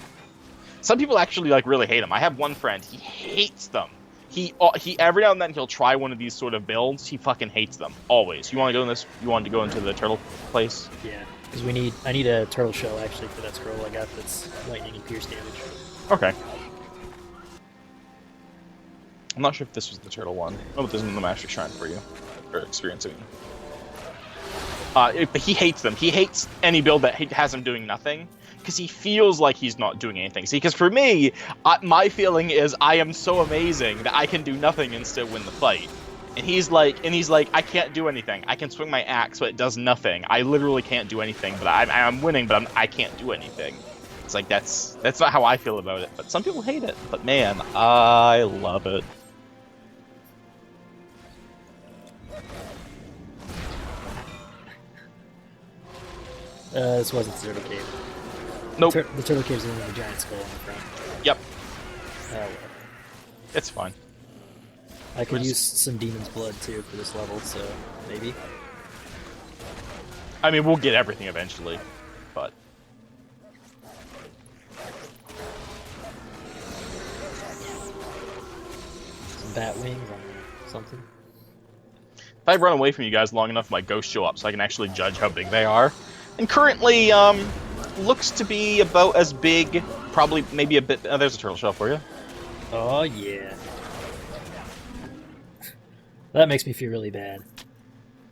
Some people actually like really hate them. I have one friend. He hates them. He every now and then he'll try one of these sort of builds. He fucking hates them always. You want to go in this? You want to go into the turtle place? Yeah, because I need a turtle shell actually for that scroll I got that's lightning and pierce damage. Okay. I'm not sure if this was the turtle one. Oh, but this is the Mastery Shrine for you. Or experiencing. But he hates them. He hates any build that has him doing nothing. Because he feels like he's not doing anything. See, because for me, my feeling is I am so amazing that I can do nothing and still win the fight. And he's like, I can't do anything. I can swing my axe, but it does nothing. I literally can't do anything, but I'm winning, but I can't do anything. It's like, that's not how I feel about it. But some people hate it. But man, I love it. This wasn't the turtle cave. Nope. The turtle cave's only the giant skull on the front. Yep. Well. It's fine. I could use some demon's blood too for this level, so maybe. I mean, we'll get everything eventually, but... Some bat wings on something. If I run away from you guys long enough, my ghosts show up so I can actually judge how big they are. And currently, looks to be about as big, probably maybe a bit... there's a turtle shell for you. Oh, yeah. That makes me feel really bad.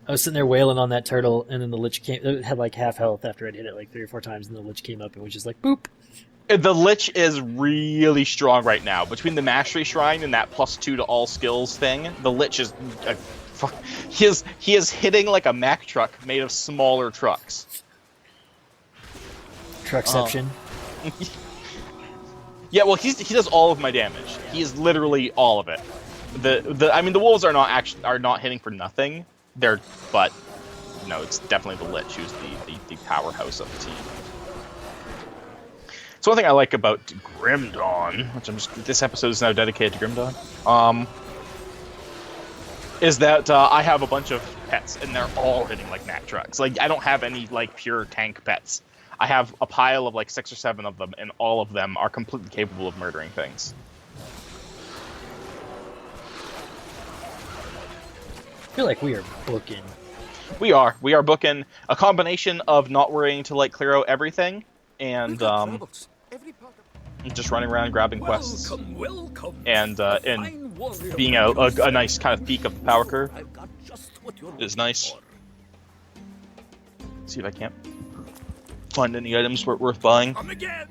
I was sitting there wailing on that turtle, and then the Lich came... It had like half health after I'd hit it like 3 or 4 times, and the Lich came up and was just like, boop! The Lich is really strong right now. Between the Mastery Shrine and that +2 to all skills thing, the Lich is... he is hitting like a Mack truck made of smaller trucks. Truckception. Yeah, well, he does all of my damage. Yeah. He is literally all of it. I mean, the wolves are not hitting for nothing. But no, it's definitely the Lich who's the powerhouse of the team. So one thing I like about Grim Dawn, which this episode is now dedicated to Grim Dawn, is that I have a bunch of pets and they're all hitting like Mack trucks. Like I don't have any like pure tank pets. I have a pile of like 6 or 7 of them, and all of them are completely capable of murdering things. I feel like we are booking. We are booking a combination of not worrying to like clear out everything, and just running around grabbing quests, and being a nice kind of peak of the power curve is nice. Let's see if I can't find any items worth buying. Come again.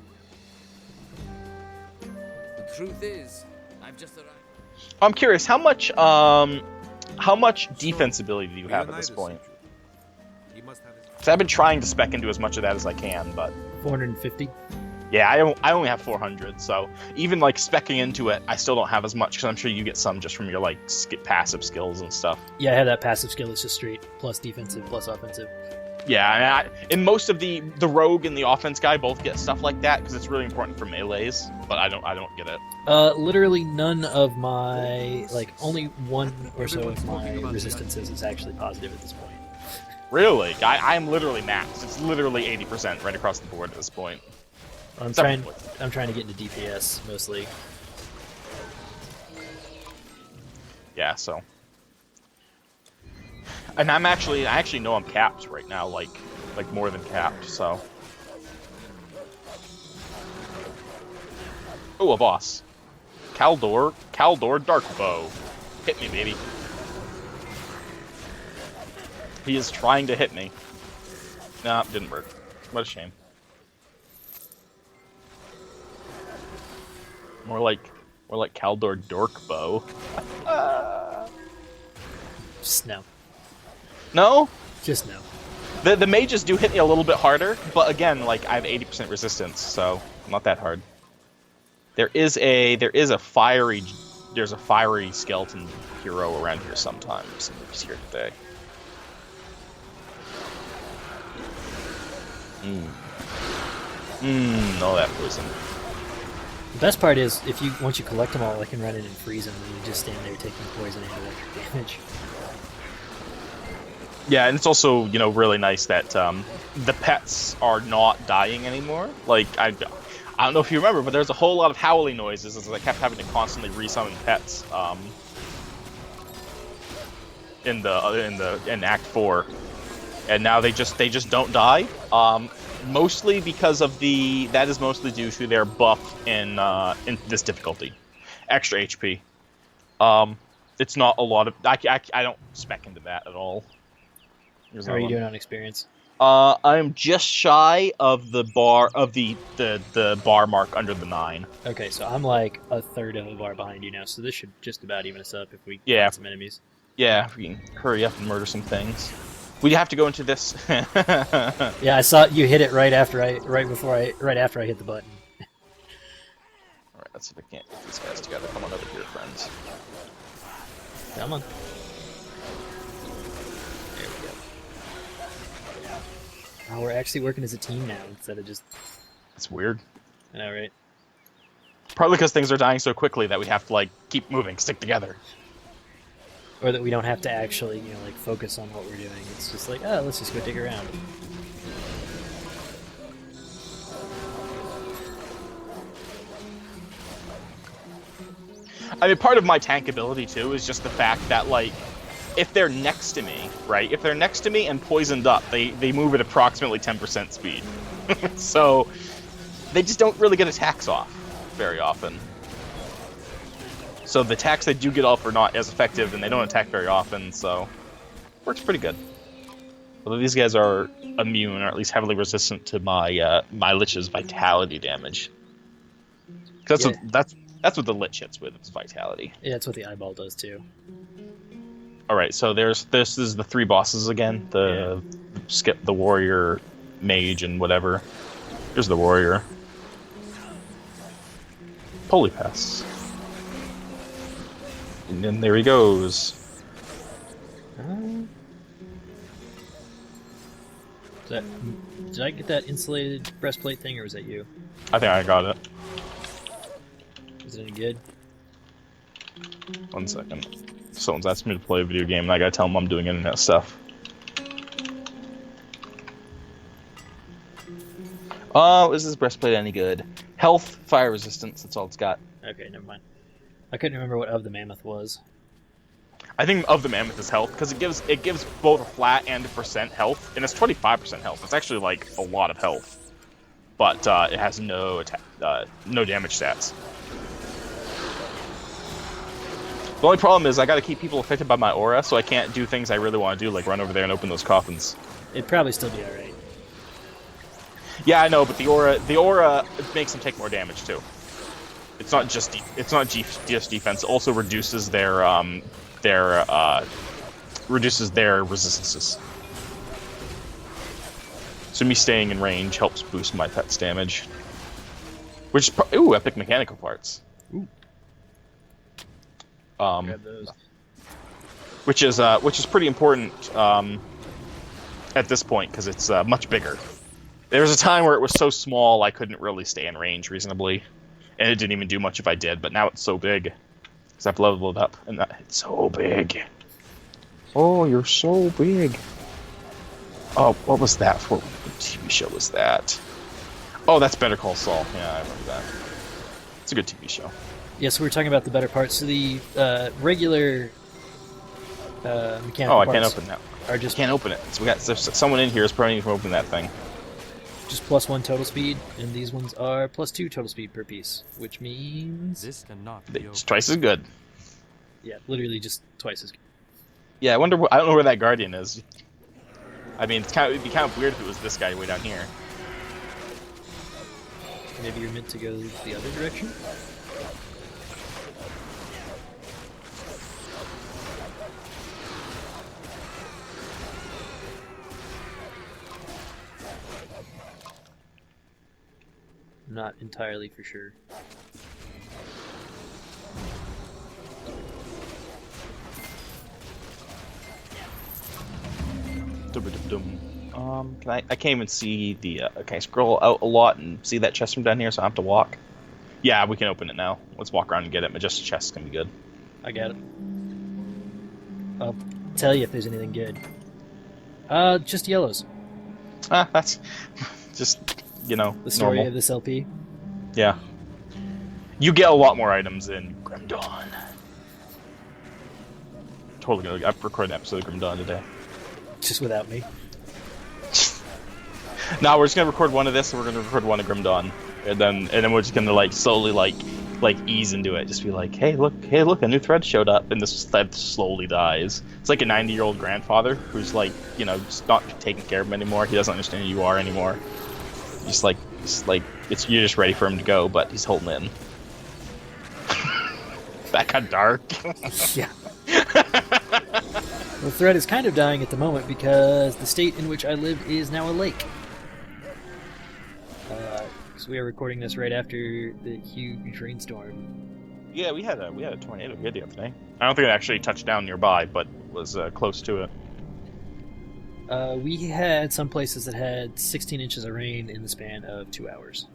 The truth is, I've just arrived. I'm curious, how much defense ability do you have at this point? Because I've been trying to spec into as much of that as I can, but 450. yeah, I only have 400, so even like specking into it, I still don't have as much because I'm sure you get some just from your like passive skills and stuff. Yeah, I have that passive skill. It's just straight plus defensive plus offensive. Yeah, and most of the rogue and the offense guy both get stuff like that because it's really important for melees, but I don't get it. Literally none of my only 1 or so of my resistances is actually positive at this point. Really? I'm literally maxed. It's literally 80% right across the board at this point. I'm trying to get into DPS mostly. Yeah, so And I actually know I'm capped right now, like more than capped. So. Oh, a boss. Kaldor Darkbow. Hit me, baby. He is trying to hit me. Nah, didn't work. What a shame. More like Kaldor Dorkbow. Just no. No? Just no. The mages do hit me a little bit harder, but again, like I have 80% resistance, so not that hard. There's a fiery skeleton hero around here sometimes. He's here today. No, that poison. The best part is once you collect them all, I can run in and freeze them, and you just stand there taking poison and electric damage. Yeah, and it's also, you know, really nice that the pets are not dying anymore. Like, I don't know if you remember, but there's a whole lot of howling noises as I kept having to constantly resummon pets in Act 4, and now they just don't die. Mostly because of that is mostly due to their buff in this difficulty, extra HP. It's not a lot of I don't spec into that at all. How are you doing on experience? I'm just shy of the bar the bar mark under the 9. Okay, so I'm like a third of a bar behind you now, so this should just about even us up if we Yeah. find some enemies. Yeah, if we can hurry up and murder some things. We have to go into this. Yeah, I saw you hit it right after I hit the button. Alright, let's see if I can't get these guys together. Come on over here, friends. Come on. There we go. Oh, we're actually working as a team now instead of just... That's weird. I know, right? Partly because things are dying so quickly that we have to, like, keep moving, stick together. Or that we don't have to actually, like, focus on what we're doing. It's just like, oh, let's just go dig around. I mean, part of my tank ability, too, is just the fact that, like, if they're next to me, right? If they're next to me and poisoned up, they move at approximately 10% speed. So, they just don't really get attacks off very often. So the attacks they do get off are not as effective, and they don't attack very often, so works pretty good. Although these guys are immune, or at least heavily resistant to my my Lich's vitality damage. That's what the Lich hits with, is vitality. Yeah, that's what the eyeball does too. Alright, so this is the 3 bosses again. Skip the warrior, mage, and whatever. Here's the warrior. Polypass. And then there he goes. Did I get that insulated breastplate thing, or was that you? I think I got it. Is it any good? 1 second. Someone's asked me to play a video game, and I gotta tell them I'm doing internet stuff. Oh, is this breastplate any good? Health, fire resistance, that's all it's got. Okay, never mind. I couldn't remember what Of the Mammoth was. I think Of the Mammoth is health, because it gives both a flat and a percent health, and it's 25% health. It's actually, like, a lot of health. But it has no damage stats. The only problem is I gotta keep people affected by my aura, so I can't do things I really want to do, like run over there and open those coffins. It'd probably still be alright. Yeah, I know, but the aura makes them take more damage too. It's not just defense. It also reduces their resistances. So me staying in range helps boost my pet's damage. Which is epic mechanical parts. Ooh. Grab those. Which is pretty important at this point because it's much bigger. There was a time where it was so small I couldn't really stay in range reasonably, and it didn't even do much if I did. But now it's so big because I've leveled up, and it's so big. Oh, you're so big. Oh, what was that for? What TV show was that? Oh, that's Better Call Saul. Yeah, I remember that. It's a good TV show. Yeah, so we were talking about the better parts. So the regular Mechanical Oh, I can't parts open that. are just Can't open it. So there's someone in here is probably from open that thing. just +1 total speed, and these ones are +2 total speed per piece, which means This cannot be It's opened. twice as good. yeah, literally just twice as good. Yeah, I wonder. I don't know where that guardian is. I mean, it'd be kind of weird if it was this guy way down here. Maybe you're meant to go the other direction. Not entirely for sure. I can't even see the. Can I scroll out a lot and see that chest from down here? So I have to walk. Yeah, we can open it now. Let's walk around and get it. Majestic chest can be good. I got it. I'll tell you if there's anything good. Just yellows. Ah, that's just The story normal. of this LP. Yeah. You get a lot more items in Grim Dawn. Totally gonna record an episode of Grim Dawn today. Just without me. No, we're just gonna record one of this, and we're gonna record one of Grim Dawn, and then we're just gonna like slowly like ease into it. Just be like, hey look, a new thread showed up, and this thread slowly dies. It's like a 90-year-old grandfather who's like, just not taking care of him anymore. He doesn't understand who you are anymore. Just like you're just ready for him to go, but he's holding in. That got dark. Yeah. The thread is kind of dying at the moment because the state in which I live is now a lake. So we are recording this right after the huge rainstorm. Yeah, we had a tornado here the other day. I don't think it actually touched down nearby, but was close to it. We had some places that had 16 inches of rain in the span of 2 hours.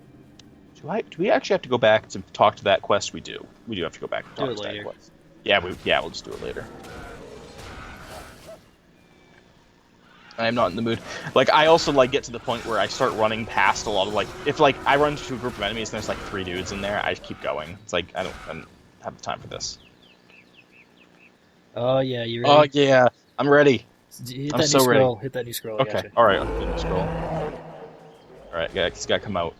Do we actually have to go back to talk to that quest? We do. We do have to go back and Do talk it to later. that quest. Yeah, we'll just do it later. I am not in the mood. Like, I also get to the point where I start running past a lot of if I run into a group of enemies and there's 3 dudes in there, I keep going. It's like I don't have the time for this. Oh yeah, you Oh ready? yeah, I'm ready. Hit I'm that so new ready. scroll. Hit that new scroll. I Okay, gotcha. all right. I'll do the scroll. All right, yeah, it's gotta come out.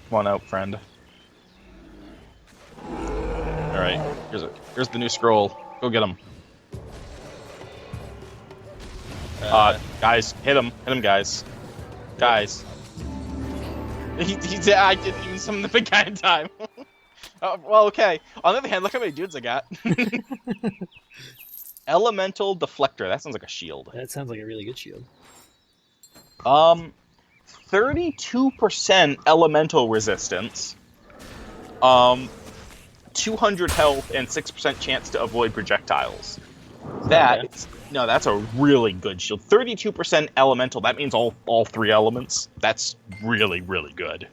Come on out, friend. All right, here's the new scroll. Go get him. Guys, hit him, guys. Guys. I didn't even summon the big guy in time. Oh, well, okay. On the other hand, look how many dudes I got. Elemental Deflector. That sounds like a shield. That sounds like a really good shield. 32% elemental resistance. 200 health and 6% chance to avoid projectiles. That's a really good shield. 32% elemental. That means all 3 elements. That's really, really good.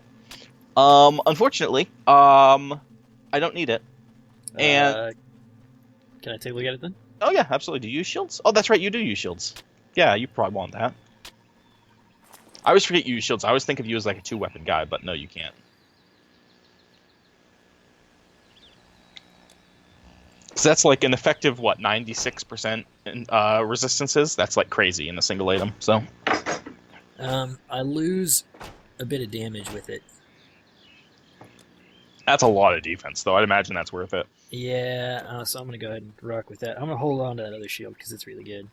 Unfortunately, I don't need it. And can I take a look at it then? oh yeah, absolutely. Do you use shields? Oh, that's right. You do use shields. Yeah, you probably want that. I always forget you use shields. I always think of you as a 2-weapon guy, but no, you can't. So that's an effective, 96% resistances? That's crazy in a single item, so. I lose a bit of damage with it. That's a lot of defense, though. I'd imagine that's worth it. Yeah, so I'm going to go ahead and rock with that. I'm going to hold on to that other shield because it's really good.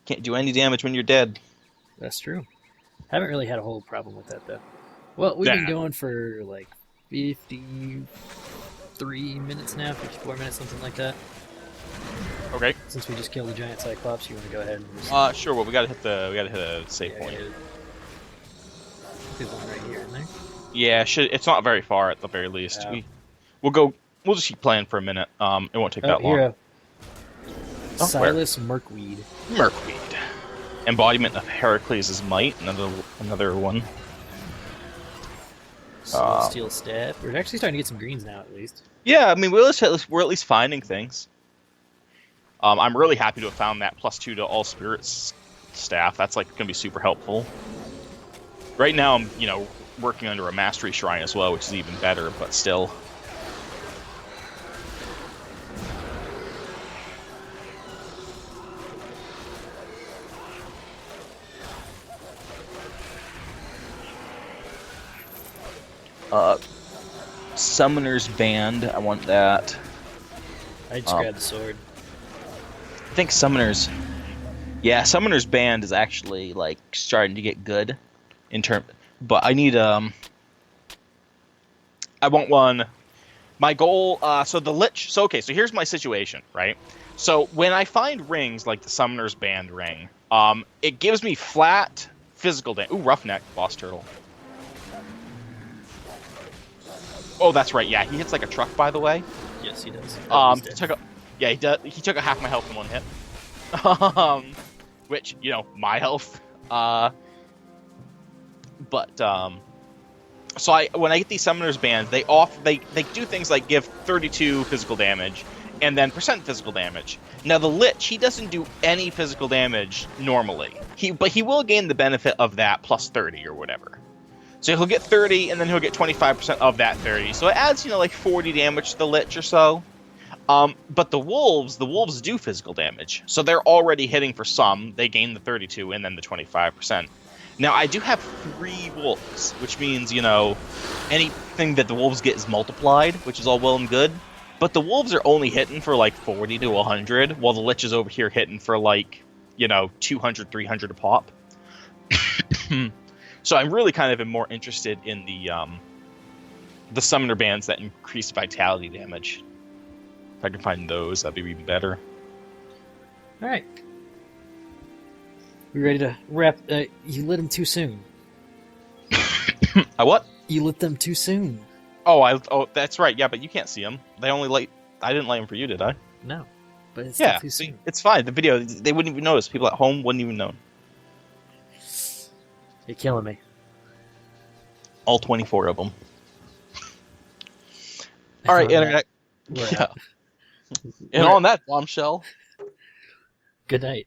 Can't do any damage when you're dead. That's true. Haven't really had a whole problem with that, though. Well, we've been going for 53 minutes now, 54 minutes, something like that. Okay. Since we just killed the giant cyclops, you want to go ahead and just... Sure. Well, we gotta hit a save point. There's one right here, isn't there? Yeah, it's not very far at the very least. Yeah. We'll just keep playing for a minute. It won't take that long. Hero. Oh, Silas Merkweed. Merkweed. Embodiment of Heracles' might. Another one. Celestial Staff. We're actually starting to get some greens now, at least. Yeah, I mean, we're at least finding things. I'm really happy to have found that +2 to all spirits staff. That's gonna be super helpful. Right now, I'm working under a mastery shrine as well, which is even better, but still. Summoner's Band, I want that. I just grabbed the sword. I think Summoner's... Yeah, Summoner's Band is actually, like, starting to get good in term... But I need, I want one... My goal, so the Lich... So, okay, so here's my situation, right? So, when I find rings, like the Summoner's Band ring, it gives me flat physical damage. Ooh, Roughneck, Boss Turtle. Oh, that's right, yeah, he hits like a truck, by the way. Yes, he does. He took a half my health in one hit. Which, you know, my health. So when I get these Summoner's Bands, they do things like give 32 physical damage, and then percent physical damage. Now the Lich, he doesn't do any physical damage normally. But he will gain the benefit of that plus 30 or whatever. So he'll get 30, and then he'll get 25% of that 30. So it adds, you know, like 40 damage to the Lich or so. But the wolves do physical damage. So they're already hitting for some. They gain the 32 and then the 25%. Now, I do have 3 wolves, which means, you know, anything that the wolves get is multiplied, which is all well and good. But the wolves are only hitting for, like, 40 to 100, while the Lich is over here hitting for, like, you know, 200, 300 a pop. So I'm really kind of more interested in the Summoner Bands that increase vitality damage. If I can find those, that'd be even better. All right. We ready to wrap? You lit them too soon. I what? You lit them too soon. Oh, that's right. Yeah, but you can't see them. They only light. I didn't light them for you, did I? No, but it's Yeah, still too soon. it's fine. The video, they wouldn't even notice. People at home wouldn't even know. You're killing me. All 24 of them. All right, internet. We're Yeah. out. And on that bombshell. Good night.